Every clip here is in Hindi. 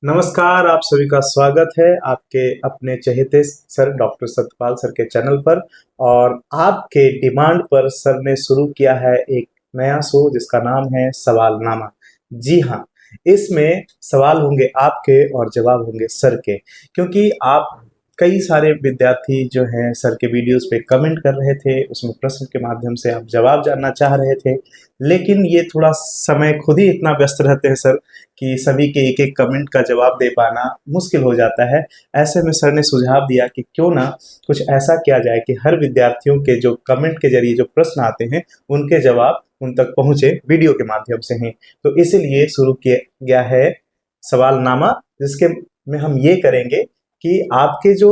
नमस्कार, आप सभी का स्वागत है आपके अपने चहेते सर डॉक्टर सतपाल सर के चैनल पर। और आपके डिमांड पर सर ने शुरू किया है एक नया शो जिसका नाम है सवालनामा। जी हाँ, इसमें सवाल होंगे आपके और जवाब होंगे सर के, क्योंकि आप कई सारे विद्यार्थी जो हैं सर के वीडियोस पे कमेंट कर रहे थे, उसमें प्रश्न के माध्यम से आप जवाब जानना चाह रहे थे। लेकिन ये थोड़ा समय खुद ही इतना व्यस्त रहते हैं सर कि सभी के एक एक कमेंट का जवाब दे पाना मुश्किल हो जाता है। ऐसे में सर ने सुझाव दिया कि क्यों ना कुछ ऐसा किया जाए कि हर विद्यार्थियों के जो कमेंट के जरिए जो प्रश्न आते हैं उनके जवाब उन तक पहुंचे वीडियो के माध्यम से ही। तो इसीलिए शुरू किया गया है सवालनामा, जिसके में हम ये करेंगे कि आपके जो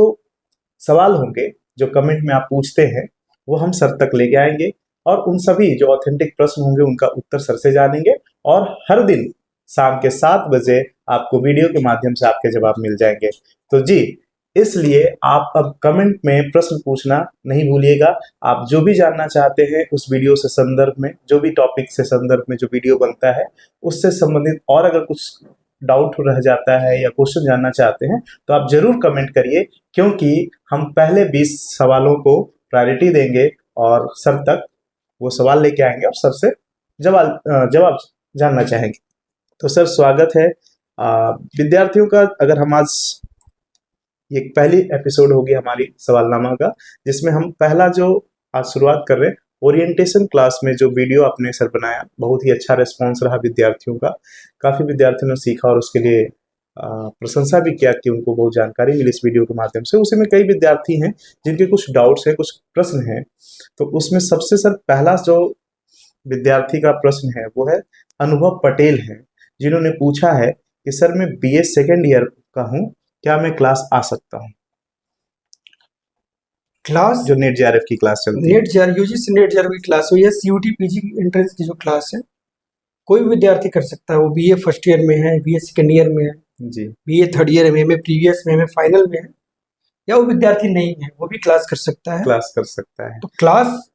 सवाल होंगे जो कमेंट में आप पूछते हैं वो हम सर तक लेके आएंगे, और उन सभी जो ऑथेंटिक प्रश्न होंगे उनका उत्तर सर से जानेंगे। और हर दिन शाम के 7 बजे आपको वीडियो के माध्यम से आपके जवाब मिल जाएंगे। तो जी, इसलिए आप अब कमेंट में प्रश्न पूछना नहीं भूलिएगा। आप जो भी जानना चाहते हैं उस वीडियो से संदर्भ में, जो भी टॉपिक से संदर्भ में जो वीडियो बनता है उससे संबंधित, और अगर कुछ डाउट रह जाता है या क्वेश्चन जानना चाहते हैं तो आप जरूर कमेंट करिए, क्योंकि हम पहले 20 सवालों को प्रायोरिटी देंगे और सर तक वो सवाल लेके आएंगे और सर से जवाब जानना चाहेंगे। तो सर स्वागत है। विद्यार्थियों का अगर हम आज ये पहली एपिसोड होगी हमारी सवालनामा का, जिसमें हम पहला जो आज शुरुआत कर रहे हैं ओरिएंटेशन क्लास में जो वीडियो आपने सर बनाया, बहुत ही अच्छा रिस्पॉन्स रहा विद्यार्थियों का। काफ़ी विद्यार्थियों ने सीखा और उसके लिए प्रशंसा भी किया कि उनको बहुत जानकारी मिली इस वीडियो के माध्यम से। उसी में कई विद्यार्थी हैं जिनके कुछ डाउट्स हैं, कुछ प्रश्न हैं। तो उसमें सबसे सर पहला जो विद्यार्थी का प्रश्न है वो है अनुभव पटेल है, जिन्होंने पूछा है कि सर मैं बीए सेकेंड ईयर का हूँ, क्या मैं क्लास आ सकता हूँ? क्लास जो नेट जेआरएफ की क्लास चलती है। Net JR UGC net JRF की क्लास हुई है, सीयूटी पीजी एंट्रेंस की जो क्लास है कोई भी विद्यार्थी कर सकता है। वो बीए फर्स्ट ईयर में है, बीए सेकेंड ईयर में है, जी, बीए थर्ड ईयर में, प्रीवियस में, फाइनल में है, या वो विद्यार्थी नहीं है वो भी क्लास कर सकता है। क्लास कर सकता है। तो क्लास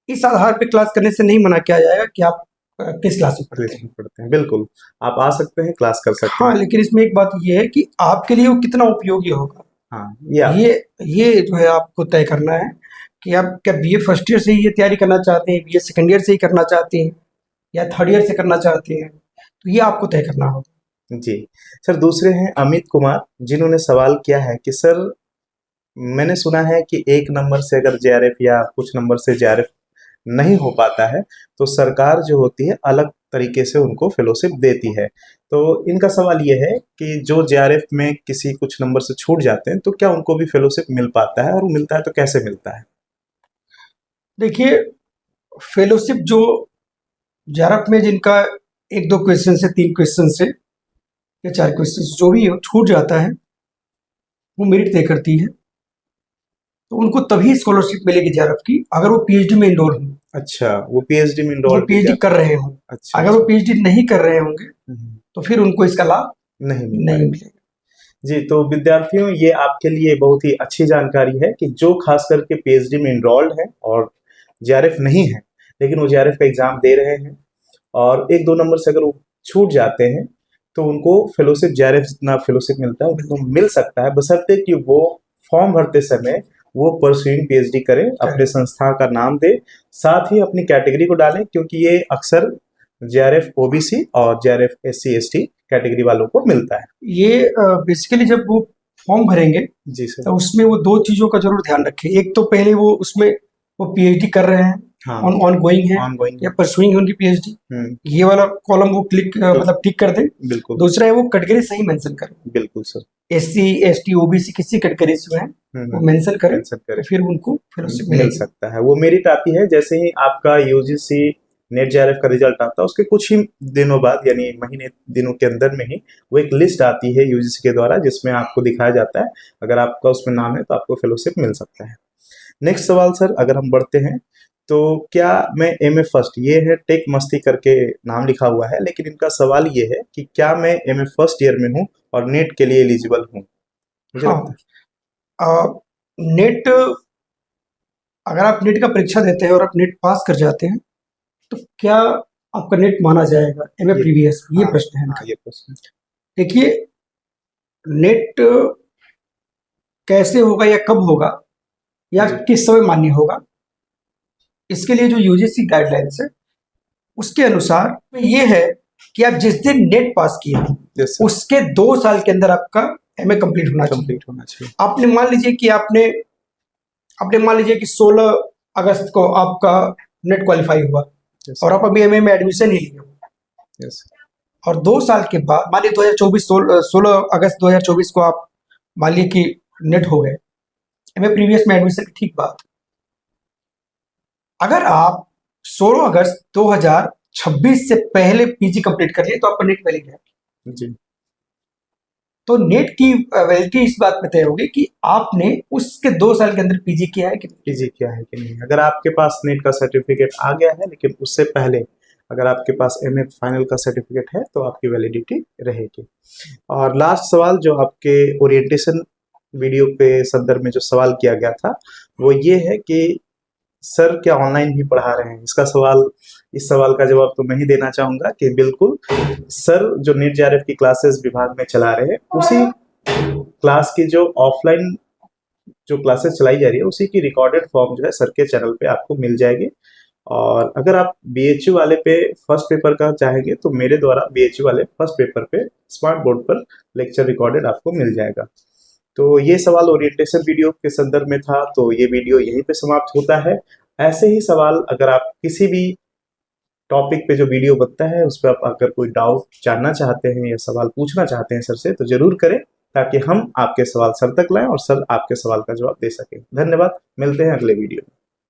इस आधार पे क्लास करने से नहीं मना किया जाएगा कि आप किस क्लास में पढ़ते हैं। पढ़ते हैं, बिल्कुल आप आ सकते हैं, क्लास कर सकते हाँ, हैं। लेकिन इसमें एक बात ये है कि आपके लिए वो कितना उपयोगी होगा। हाँ, ये जो है आपको तय करना है कि आप क्या बीए फर्स्ट ईयर से ही ये तैयारी करना चाहते हैं, बीए सेकेंड ईयर से ही करना चाहते हैं, या थर्ड ईयर से करना चाहते हैं। तो ये आपको तय करना होगा। जी सर। दूसरे हैं अमित कुमार, जिन्होंने सवाल किया है कि सर मैंने सुना है कि एक नंबर से अगर जेआरएफ या कुछ नंबर से जेआरएफ नहीं हो पाता है तो सरकार जो होती है अलग तरीके से उनको फेलोशिप देती है। तो इनका सवाल ये है कि जो जेआरएफ में किसी कुछ नंबर से छूट जाते हैं तो क्या उनको भी फेलोशिप मिल पाता है, और वो मिलता है तो कैसे मिलता है? देखिए, फेलोशिप जो जेआरएफ में जिनका 1-2 क्वेश्चन से 3 क्वेश्चन से या 4 क्वेश्चन जो भी छूट जाता है वो मेरिट तय करती है। तो उनको तभी स्कॉलरशिप मिलेगी जेआरएफ की अगर वो पीएचडी में इनरोल हों। अच्छा, वो पीएचडी में वो इनरोल पीएचडी कर रहे हों। अच्छा, अगर वो पीएचडी नहीं कर रहे होंगे हम्म, तो फिर उनको इसका लाभ नहीं नहीं मिलेगा। जी, तो विद्यार्थियों ये आपके लिए बहुत ही अच्छी जानकारी है कि जो खास करके पीएचडी में इनरोल्ड है और जेआरएफ नहीं है, लेकिन वो जेआरएफ का एग्जाम दे रहे हैं और 1-2 नंबर से अगर वो छूट जाते हैं तो उनको फेलोशिप, जेआरएफ जितना फेलोशिप मिलता है उनको मिल सकता है, बशर्ते कि वो फॉर्म भरते समय वो परस्यूइंग पीएचडी करें, अपने संस्था का नाम दे, साथ ही अपनी कैटेगरी को डालें, क्योंकि ये अक्सर जेआरएफ ओबीसी और जेआरएफ एससी एसटी कैटेगरी वालों को मिलता है। ये बेसिकली जब वो फॉर्म भरेंगे जी सर। तो उसमें वो 2 चीज़ों का जरूर ध्यान रखें। एक तो पहले वो उसमें वो पीएचडी कर रहे हैं, हाँ, ऑन गोइंग है ongoing या परसुइंग है उनकी पीएचडी, ये वाला कॉलम वो क्लिक मतलब टिक कर दें। बिल्कुल। दूसरा है वो कैटेगरी सही मेंशन करें। बिल्कुल सर। एससी एसटी ओबीसी किसी कैटेगरी से है वो मेंशन करें तो फिर उनको फेलोशिप मिल सकता है। वो मेरिट आती है जैसे ही आपका यूजीसी नेट जेआरएफ का रिजल्ट आता है, उसके कुछ ही दिनों बाद यानी महीने दिनों के अंदर में ही वो एक लिस्ट आती है यूजीसी के द्वारा, जिसमें आपको दिखाया जाता है अगर आपका उसमें नाम है तो आपको फेलोशिप मिल सकता है। नेक्स्ट सवाल सर, अगर हम बढ़ते हैं तो क्या मैं एमए फर्स्ट, ये है टेक मस्ती करके नाम लिखा हुआ है, लेकिन इनका सवाल ये है कि क्या मैं एमए फर्स्ट ईयर में हूँ और नेट के लिए एलिजिबल हूँ? मुझे लगता है नेट, अगर आप नेट का परीक्षा देते हैं और आप नेट पास कर जाते हैं तो क्या आपका नेट माना जाएगा एमए प्रीवियस? ये प्रश्न है। ये प्रश्न देखिए, नेट कैसे होगा या कब होगा या जी। किस समय मान्य होगा, इसके लिए जो यूजीसी गाइडलाइंस है उसके अनुसार ये है कि आप जिस दिन नेट पास किए Yes, sir. उसके 2 साल के अंदर आपका एमए कंप्लीट होना चाहिए। कंप्लीट होना चाहिए। आपने मान लीजिए कि आपने मान लीजिए कि 16 अगस्त को आपका नेट क्वालिफाई हुआ Yes, और आप अभी एमए में एडमिशन ही लिए हो yes, और 2 साल के बाद मान लीजिए 2024 16 अगस्त 2024 को आप मान लीजिए कि नेट हो गए, एमए प्रीवियस में एडमिशन की ठीक बात। अगर आप 16 अगस्त 2026 से पहले पीजी कंप्लीट कर लिए तो आपका नेट वैलिड है। जी। तो नेट की वैलिडिटी इस बात पे तय होगी कि आपने उसके 2 साल के अंदर पीजी किया है कि नहीं। पीजी किया है कि नहीं। अगर आपके पास नेट का सर्टिफिकेट आ गया है लेकिन उससे पहले अगर आपके पास एमए फाइनल का सर्टिफिकेट है तो आपकी वैलिडिटी रहेगी। और लास्ट सवाल जो आपके ओरिएंटेशन वीडियो पे संदर्भ में जो सवाल किया गया था वो ये है कि सर क्या ऑनलाइन भी पढ़ा रहे हैं। इस सवाल का जवाब तो मैं ही देना चाहूँगा कि बिल्कुल सर जो नीट जेआरएफ की क्लासेस विभाग में चला रहे हैं उसी क्लास की जो ऑफलाइन जो क्लासेस चलाई जा रही है उसी की रिकॉर्डेड फॉर्म जो है सर के चैनल पे आपको मिल जाएगी। और अगर आप बीएचयू वाले पे फर्स्ट पेपर का चाहेंगे तो मेरे द्वारा बीएचयू वाले फर्स्ट पेपर पे स्मार्ट बोर्ड पर लेक्चर रिकॉर्डेड आपको मिल जाएगा। तो ये सवाल ओरिएंटेशन वीडियो के संदर्भ में था, तो ये वीडियो यहीं पे समाप्त होता है। ऐसे ही सवाल अगर आप किसी भी टॉपिक पे जो वीडियो बनता है उस पर आप अगर कोई डाउट जानना चाहते हैं या सवाल पूछना चाहते हैं सर से तो जरूर करें ताकि हम आपके सवाल सर तक लाएं और सर आपके सवाल का जवाब दे सकें। धन्यवाद, मिलते हैं अगले वीडियो में।